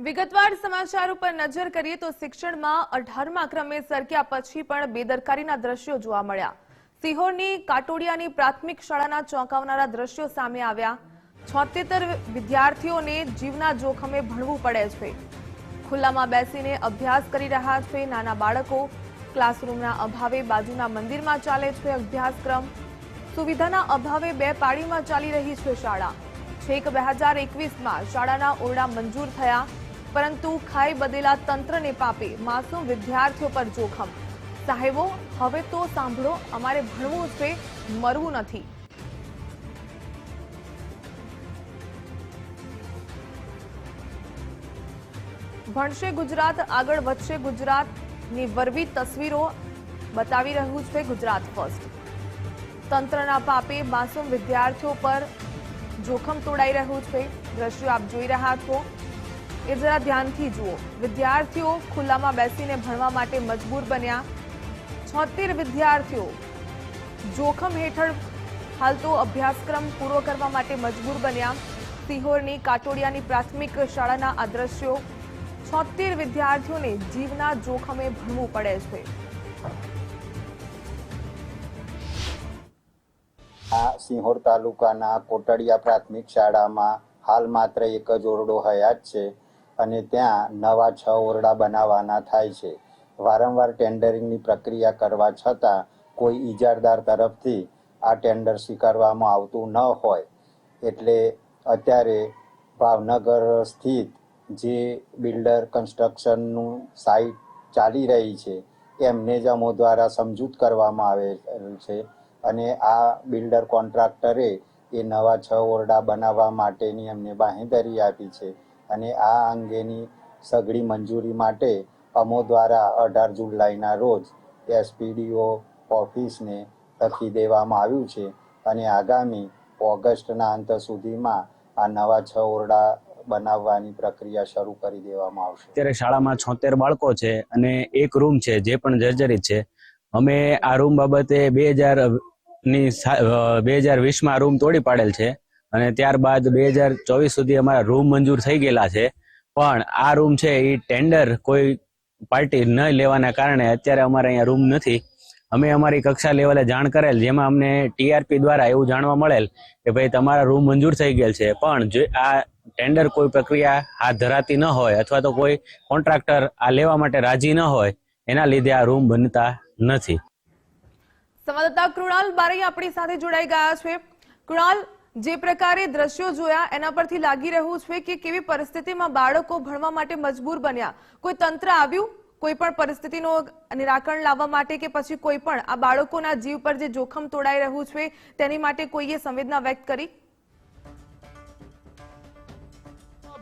વિગતવાર સમાચાર ઉપર નજર કરીએ તો શિક્ષણમાં 18મા ક્રમે સરક્યા પછી પણ બેદરકારીના દ્રશ્યો જોવા મળ્યા। સિહોરની કાટોડિયાની પ્રાથમિક શાળાના ચોંકાવનારા દ્રશ્યો સામે આવ્યા। 76 વિદ્યાર્થીઓને જીવના જોખમે ભણવું પડે છે। ખુલ્લામાં બેસીને અભ્યાસ કરી રહ્યા છે નાના બાળકો। ક્લાસરૂમના અભાવે બાજુના મંદિરમાં ચાલે છે અભ્યાસક્રમ। સુવિધાના અભાવે બે પાળીમાં ચાલી રહી છે શાળા। છેક 2021માં શાળાના ઓરડા મંજૂર થયા, પરંતુ ખાઈ બદેલા તંત્રને પાપે માસૂમ વિદ્યાર્થીઓ પર જોખમ। સાહેબો, હવે તો સાંભળો, અમારે ભણવું છે, મરવું નથી। ભણશે ગુજરાત, આગળ વધશે ગુજરાતની વરવી તસવીરો બતાવી રહ્યું છે ગુજરાત ફર્સ્ટ। તંત્રના પાપે માસૂમ વિદ્યાર્થીઓ પર જોખમ તોડાઈ રહ્યું છે। દ્રશ્યો આપ જોઈ રહ્યા છો એ જરા ધ્યાનથી જુઓ। વિદ્યાર્થીઓ ખુલ્લામાં બેસીને ભણવા માટે મજબૂર બન્યા। 76 વિદ્યાર્થીઓ જોખમ હેઠળ હાલ તો અભ્યાસક્રમ પૂરો કરવા માટે મજબૂર બન્યા। સિહોરની કાટોડિયાની પ્રાથમિક શાળાના આ દ્રશ્યો। 76 વિદ્યાર્થીઓને જીવના જોખમે ભણવું પડે છે। આ સિહોર તાલુકાના કોટડિયા પ્રાથમિક શાળામાં હાલ માત્ર એક જ ઓરડો હયાત છે અને ત્યાં નવા 6 ઓરડા બનાવવાના થાય છે। વારંવાર ટેન્ડરિંગની પ્રક્રિયા કરવા છતાં કોઈ ઇજારદાર તરફથી આ ટેન્ડર સ્વીકારવામાં આવતું ન હોય એટલે અત્યારે ભાવનગર સ્થિત જે બિલ્ડર કન્સ્ટ્રક્શનનું સાઇટ ચાલી રહી છે એમને જ અમો દ્વારા સમજૂત કરવામાં આવેલ છે અને આ બિલ્ડર કોન્ટ્રાક્ટરે એ નવા 6 ઓરડા બનાવવા માટેની એમને બાંહેધરી આપી છે અને આ અંગેની સઘળી મંજૂરી માટે અમો દ્વારા 18 જુલાઈના રોજ એસપીડીઓ ઓફિસને લખી દેવામાં આવ્યું છે અને આગામી ઓગસ્ટના અંત સુધીમાં આ નવા 6 ઓરડા બનાવવાની પ્રક્રિયા શરૂ કરી દેવામાં આવશે। અત્યારે શાળામાં 76 બાળકો છે અને એક રૂમ છે જે પણ જર્જરિત છે। અમે આ રૂમ બાબતે 2020માં રૂમ તોડી પાડેલ છે અને ત્યારબાદ 2024 સુધી અમારા રૂમ મંજૂર થઈ ગયેલા છે, પણ આ રૂમ છે એ ટેન્ડર કોઈ પાર્ટી ન લેવાના કારણે અત્યારે અમારે અહીંયા રૂમ નથી। અમે અમારી કક્ષા લેવલે જાણ કરેલ, જેમાં અમને ટીઆરપી દ્વારા એવું જાણવા મળેલ કે ભાઈ તમારા રૂમ મંજૂર થઈ ગયેલ છે, પણ જો આ ટેન્ડર કોઈ પ્રક્રિયા હાથ ધરાતી ન હોય અથવા તો કોઈ કોન્ટ્રાક્ટર આ લેવા માટે રાજી ન હોય એના લીધે આ રૂમ બનતા નથી। સંવાદદાતા કૃણાલ બારૈયા આપણી સાથે જોડાઈ ગયા છે। કૃણાલ, જે પ્રકારે દ્રશ્યો જોયા એના પરથી લાગી રહ્યું છે કે કેવી પરિસ્થિતિમાં બાળકો ભણવા માટે મજબૂર બન્યા। કોઈ તંત્ર આવ્યું કોઈ પણ પરિસ્થિતિનો નિરાકરણ લાવવા માટે કે પછી કોઈ પણ આ બાળકોના જીવ પર જે જોખમ તોડાઈ રહ્યું છે તેની માટે કોઈએ સંવેદના વ્યક્ત કરી?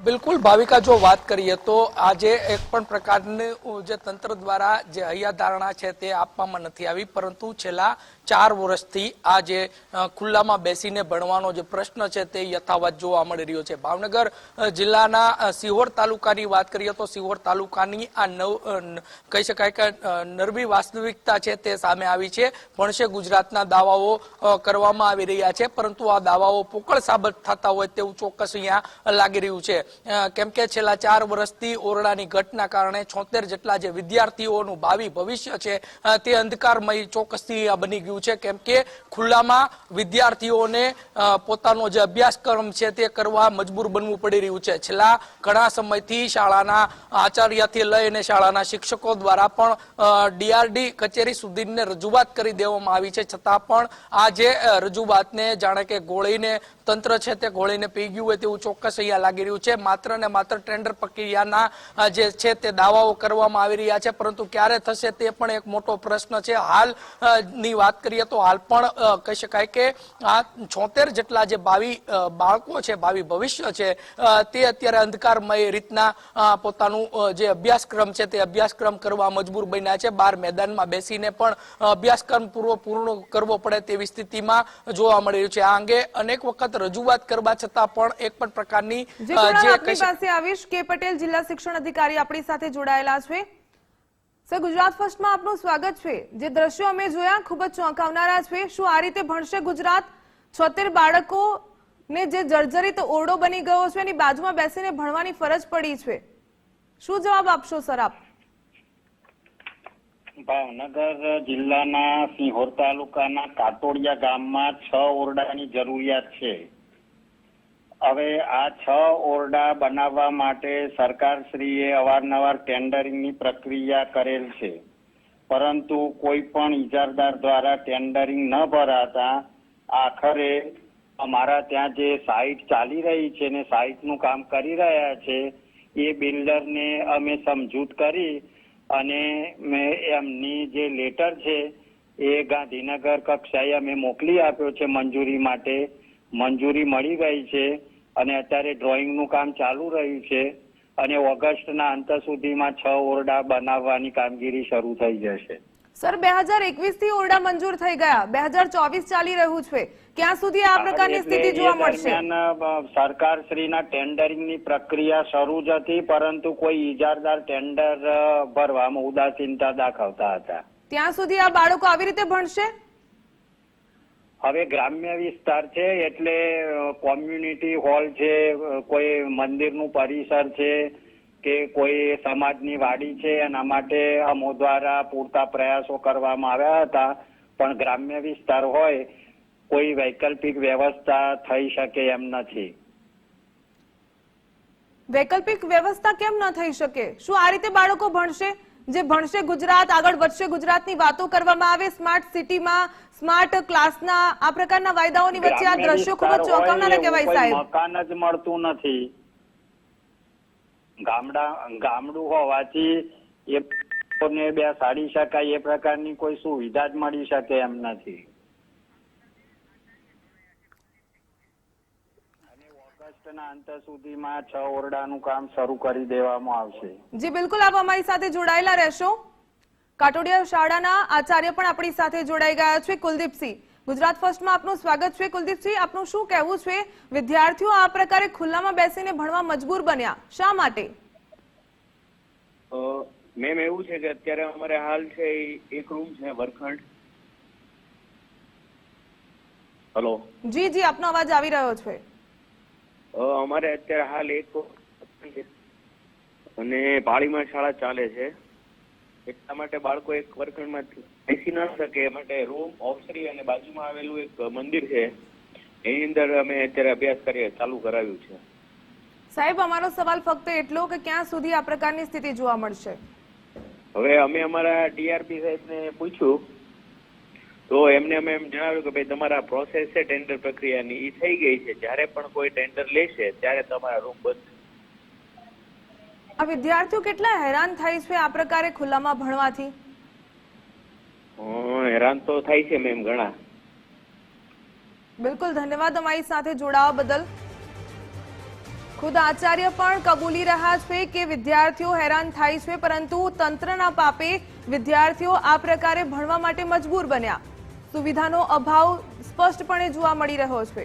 बिल्कुल भाविका, जो बात करिए तो आज एक पण प्रकारने जे तंत्र द्वारा जे हयाधारणा छे ते आपवामां नथी आवी, परंतु छेल्ला 4 वर्षथी आ जे खुल्लामां बेसीने भणवानो जे प्रश्न छे ते यथावत जोवा मळी रह्यो छे। भावनगर जिल्लाना सिहोर तालुकानी वात करिए तो सिहोर तालुकानी आ कही शकाय के नरवी वास्तविकता छे ते सामे आवी छे। भणશે गुजरातना दावाओ करवामां आवी रह्या छे, परंतु आ दावाओ पोकळ साबित थता होय तेवुं ચોક્કસ અહીંયા લાગી રહ્યું છે। કેમ કે છેલ્લા 4 વર્ષથી ઓરડાની ઘટના કારણે 76 જેટલા જે વિદ્યાર્થીઓનું ભાવિ ભવિષ્ય છે તે અંધકારમય ચોક્કસથી બની ગયું છે। કેમ કે ખુલ્લામાં વિદ્યાર્થીઓને પોતાનો જે અભ્યાસક્રમ છે તે કરવા મજબૂર બનવું પડી રહ્યું છે। છેલ્લા ઘણા સમયથી શાળાના આચાર્યથી લઈને શાળાના શિક્ષકો દ્વારા પણ ડીઆરડી કચેરી સુધીને રજૂઆત કરી દેવામાં આવી છે, છતાં પણ આ જે રજૂઆતને જાણે કે ગોળીને તંત્ર છે તે ગોળીને પી ગયું હોય તેવું ચોક્કસ અહીંયા લાગી રહ્યું છે। માત્ર ને માત્ર ટેન્ડર પ્રક્રિયાના જે છે તે દાવાઓ કરવામાં આવી રહ્યા છે, પરંતુ ક્યારે થશે તે પણ એક મોટો પ્રશ્ન છે। હાલની વાત કરીએ તો હાલ પણ કહી શકાય કે આ 76 જેટલા જે ભાવિ બાળકો છે, ભાવિ ભવિષ્ય છે તે અત્યારે અંધકારમય રીતના પોતાનું જે અભ્યાસક્રમ છે તે અભ્યાસક્રમ કરવા મજબૂર બન્યા છે। બહાર મેદાનમાં બેસીને પણ અભ્યાસક્રમ પૂર્ણ કરવો પડે તેવી સ્થિતિમાં જોવા મળી રહ્યું છે। આ અંગે અનેક વખત રજૂઆત કરવા છતાં પણ એક પણ પ્રકારની આપણી પાસે આવીશ કે પટેલ જિલ્લા શિક્ષણ અધિકારી આપણી સાથે જોડાયેલા છે। સર, ગુજરાત ફર્સ્ટમાં આપનું સ્વાગત છે। જે દ્રશ્યો અમે જોયા ખૂબ જ ચોંકાવનારા છે। શું આ રીતે ભણશે ગુજરાત? 76 બાળકોને જે જર્જરિત ઓરડો બની ગયો છે એની બાજુમાં બેસીને ભણવાની ફરજ પડી છે, શું જવાબ આપશો સર આપ? ભાવનગર જિલ્લાના સિંહોર તાલુકાના કાટોડિયા ગામમાં 6 ઓરડાની જરૂરિયાત છે. હવે આ 6 ઓરડા બનાવવા માટે સરકારશ્રીએ અવારનવાર ટેન્ડરિંગની પ્રક્રિયા કરેલ છે, પરંતુ કોઈ પણ ઇજારદાર દ્વારા ટેન્ડરિંગ ન ભરાતા આખરે અમારા ત્યાં જે સાઇટ ચાલી રહી છે ને સાઇટનું કામ કરી રહ્યા છે એ બિલ્ડરને અમે સમજૂત કરી અને એમની જે લેટર છે એ ગાંધીનગર કક્ષાએ અમે મોકલી આપ્યો છે મંજૂરી માટે. મંજૂરી મળી ગઈ છે અને અત્યારે ડ્રોઈંગનું કામ ચાલુ રહ્યું છે અને ઓગસ્ટના અંત સુધીમાં 6 ઓરડા બનાવવાની કામગીરી શરૂ થઈ જશે. સર 2021 થી ઓરડા મંજૂર થઈ ગયા, 2024 ચાલી રહ્યું છે, ક્યાં સુધી આ પ્રકારની સ્થિતિ જોવા મળશે? સરકારશ્રીના ટેન્ડરિંગની પ્રક્રિયા શરૂ જ હતી, પરંતુ કોઈ ઇજારદાર ટેન્ડર ભરવામાં ઉદાસીનતા દાખવતા હતા. ત્યાં સુધી આ બાળકો આવી રીતે ભણશે? હવે ગ્રામ્ય વિસ્તાર છે એટલે કોમ્યુનિટી હોલ છે, કોઈ મંદિરનું પરિસર છે કે કોઈ સમાજની વાડી છે, એના માટે અમો દ્વારા પૂરતા પ્રયાસો કરવામાં આવ્યા હતા, પણ ગ્રામ્ય વિસ્તાર હોય કોઈ વૈકલ્પિક વ્યવસ્થા થઈ શકે એમ નથી. વૈકલ્પિક વ્યવસ્થા કેમ ન થઈ શકે? શું આ રીતે બાળકો ભણશે? જે ભણશે ગુજરાત આગળ વધશે, ગુજરાતની વાતો કરવામાં આવે સ્માર્ટ સિટીમાં, સ્માર્ટ ક્લાસના, આ પ્રકારના વાયદાઓની વચ્ચે આ દ્રશ્યો ખૂબ જ ચોંકાવનારા કહેવાય સાહેબ. મકાન જ મળતું નથી. ગામડું હોવાથી એ બેસાડી શકાય એ પ્રકારની કોઈ સુવિધા જ મળી શકે એમ નથી. ઓગસ્ટના અંત સુધીમાં 6 ઓરડાનું કામ શરૂ કરી દેવામાં આવશે. જી બિલકુલ, આપ અમારી સાથે જોડાયેલા રહેશો. કાટોડિયા શાળાના આચાર્ય પણ આપણી સાથે જોડાઈ ગયા છે, કુલદીપસિંહ. ગુજરાત ફર્સ્ટમાં આપનું સ્વાગત છે. કુલદીપસિંહ, આપનું શું કહેવું છે? વિદ્યાર્થીઓ આ પ્રકારે ખુલ્લામાં બેસીને ભણવા મજબૂર બન્યા, શા માટે? મેમ એવું છે કે અત્યારે અમારે હાલ છે એક રૂમ છે વર્ગખંડ. હેલો. જી જી, આપનો અવાજ આવી રહ્યો છે. અમારે અત્યારે હાલ એક અને પાળીમાં શાળા ચાલે છે, એટલા માટે બાળકો એક વર્ગખંડમાં બેસી ન શકે એ માટે રૂમ, ઓફિસરી અને બાજુમાં આવેલું એક મંદિર છે એની અંદર અમે અત્યારે અભ્યાસ ચાલુ કરાવ્યું છે. સાહેબ, અમારો સવાલ ફક્ત એટલો કે ક્યાં સુધી આ પ્રકારની સ્થિતિ જોવા મળશે? હવે અમે અમારા ડીઆરપી સાહેબને પૂછ્યું તો એમને અમે એમ જણાવ્યું કે ભાઈ તમારા પ્રોસેસ છે ટેન્ડર પ્રક્રિયાની એ થઈ ગઈ છે, જ્યારે પણ કોઈ ટેન્ડર લેશે ત્યારે તમારા રૂમ બંધ. આ વિદ્યાર્થીઓ કેટલા હેરાન થાય છે આ પ્રકારે ખુલ્લામાં ભણવાથી? હેરાન તો થાય છે મેમ ઘણા. બિલકુલ, ધન્યવાદ અમારી સાથે જોડાવા બદલ. ખુદ આચાર્ય પણ કબૂલી રહ્યા છે કે વિદ્યાર્થીઓ હેરાન થાય છે, પરંતુ તંત્રના પાપે વિદ્યાર્થીઓ આ પ્રકારે ભણવા માટે મજબૂર બન્યા. સુવિધાનો અભાવ સ્પષ્ટપણે જોવા મળી રહ્યો છે.